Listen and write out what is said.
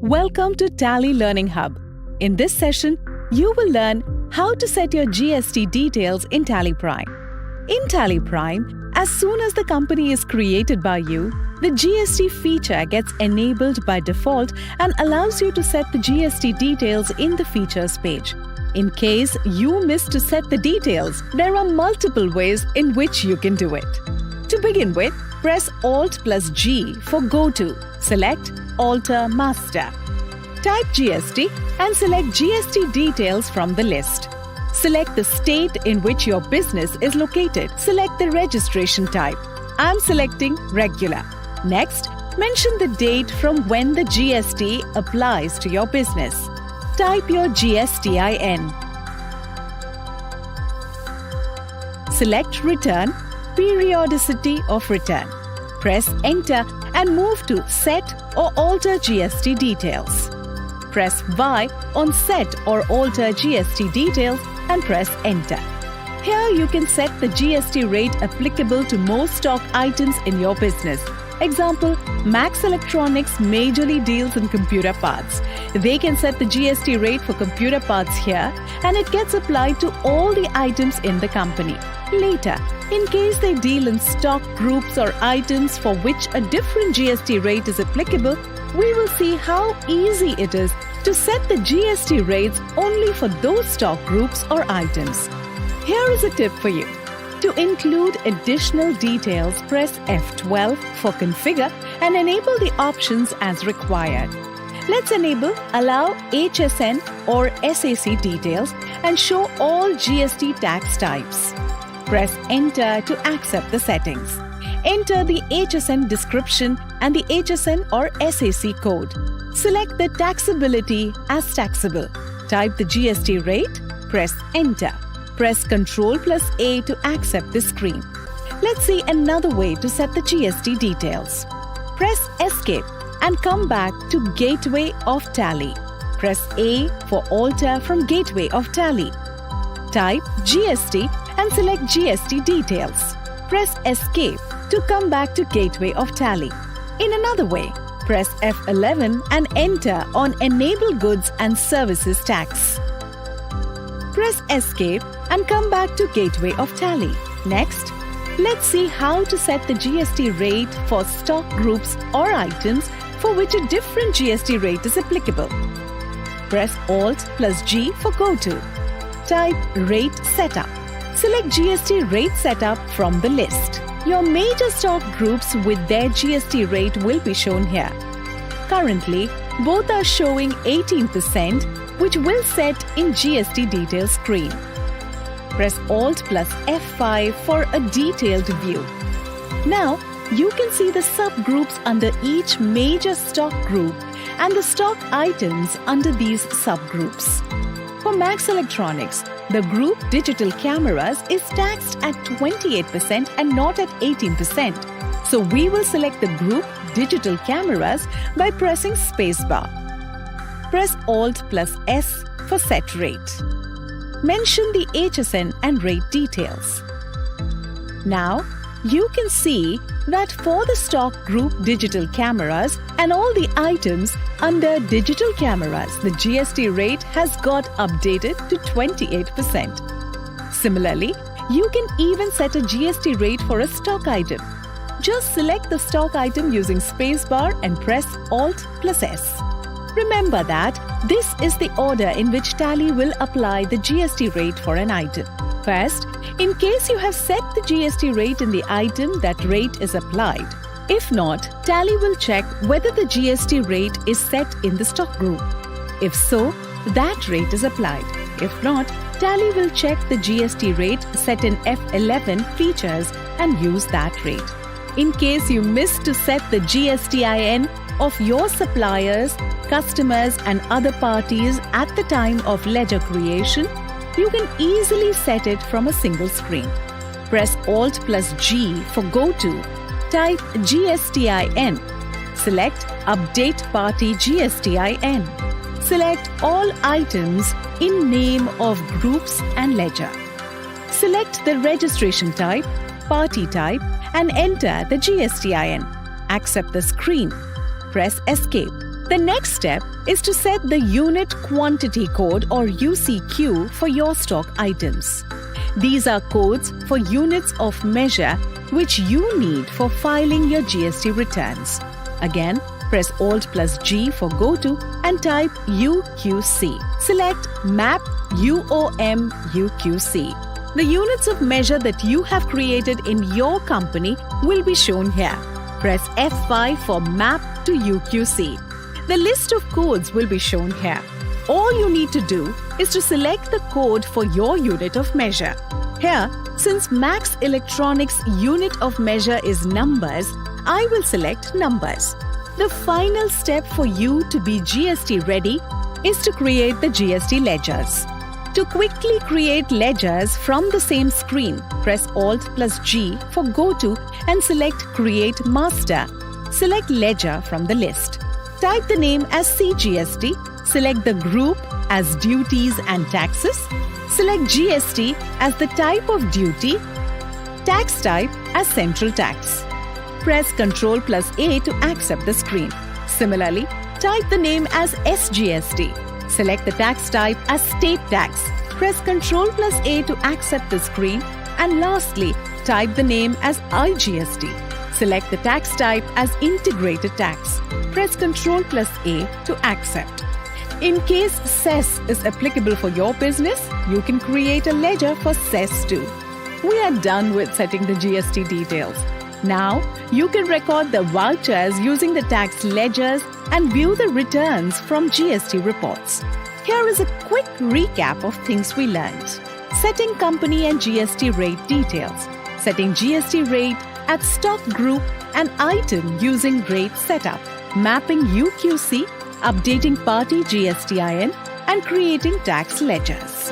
Welcome to Tally Learning Hub. In this session, you will learn how to set your GST details in Tally Prime. In Tally Prime, as soon as the company is created by you, the GST feature gets enabled by default and allows you to set the GST details in the Features page. In case you miss to set the details, there are multiple ways in which you can do it. To begin with, press Alt+G for Go To. Select Alter Master. Type GST and select GST details from the list. Select the state in which your business is located. Select the registration type. I'm selecting Regular. Next, mention the date from when the GST applies to your business. Type your GSTIN. Select Return, Periodicity of Return. Press Enter and move to Set or Alter GST Details. Press Y on Set or Alter GST Details and press Enter. Here you can set the GST rate applicable to most stock items in your business. Example, Max Electronics majorly deals in computer parts. They can set the GST rate for computer parts here and it gets applied to all the items in the company. Later, in case they deal in stock groups or items for which a different GST rate is applicable, we will see how easy it is to set the GST rates only for those stock groups or items. Here is a tip for you. To include additional details, press F12 for Configure and enable the options as required. Let's enable Allow HSN or SAC details and show all GST tax types. Press Enter to accept the settings. Enter the HSN description and the HSN or SAC code. Select the taxability as taxable. Type the GST rate, press Enter. Press Ctrl+A to accept the screen. Let's see another way to set the GST details. Press Escape and come back to Gateway of Tally. Press A for Alter from Gateway of Tally. Type GST and select GST details. Press Escape to come back to Gateway of Tally. In another way, press F11 and enter on Enable Goods and Services tax. Press Escape and come back to Gateway of Tally. Next, let's see how to set the GST rate for stock groups or items for which a different GST rate is applicable. Press Alt+G for Go To. Type Rate Setup. Select GST Rate Setup from the list. Your major stock groups with their GST rate will be shown here. Currently, both are showing 18%, which will set in GST Details screen. Press Alt+F5 for a detailed view. Now, you can see the subgroups under each major stock group and the stock items under these subgroups. For Max Electronics, the group Digital Cameras is taxed at 28% and not at 18%. So we will select the group Digital Cameras by pressing Spacebar. Press Alt+S for Set Rate. Mention the HSN and rate details. Now, you can see that for the stock group Digital Cameras and all the items under Digital Cameras, the GST rate has got updated to 28%. Similarly, you can even set a GST rate for a stock item. Just select the stock item using Spacebar and press Alt+S. Remember that this is the order in which Tally will apply the GST rate for an item. First, in case you have set the GST rate in the item, that rate is applied. If not, Tally will check whether the GST rate is set in the stock group. If so, that rate is applied. If not, Tally will check the GST rate set in F11 Features and use that rate. In case you missed to set the GSTIN of your suppliers, customers and other parties at the time of ledger creation, you can easily set it from a single screen. Press Alt+G for Go To. Type GSTIN. Select Update Party GSTIN. Select all items in name of groups and ledger. Select the registration type, party type and enter the GSTIN. Accept the screen. Press Escape. The next step is to set the Unit Quantity Code or UCQ for your stock items. These are codes for units of measure which you need for filing your GST returns. Again, press Alt plus G for Go To and type UQC. Select Map UOM UQC. The units of measure that you have created in your company will be shown here. Press F5 for Map to UQC. The list of codes will be shown here. All you need to do is to select the code for your unit of measure. Here, since Max Electronics' unit of measure is numbers, I will select numbers. The final step for you to be GST ready is to create the GST ledgers. To quickly create ledgers from the same screen, press Alt plus G for Go To and select Create Master. Select Ledger from the list. Type the name as CGST, select the group as Duties and Taxes, select GST as the type of duty, tax type as Central Tax. Press Ctrl plus A to accept the screen. Similarly, type the name as SGST. Select the tax type as State Tax. Press Ctrl plus A to accept the screen. And lastly, type the name as IGST. Select the tax type as Integrated Tax. Press Ctrl plus A to accept. In case cess is applicable for your business, you can create a ledger for cess too. We are done with setting the GST details. Now, you can record the vouchers using the tax ledgers and view the returns from GST reports. Here is a quick recap of things we learned. Setting company and GST rate details. Setting GST rate at stock group and item using rate setup. Mapping UQC, updating party GSTIN, and creating tax ledgers.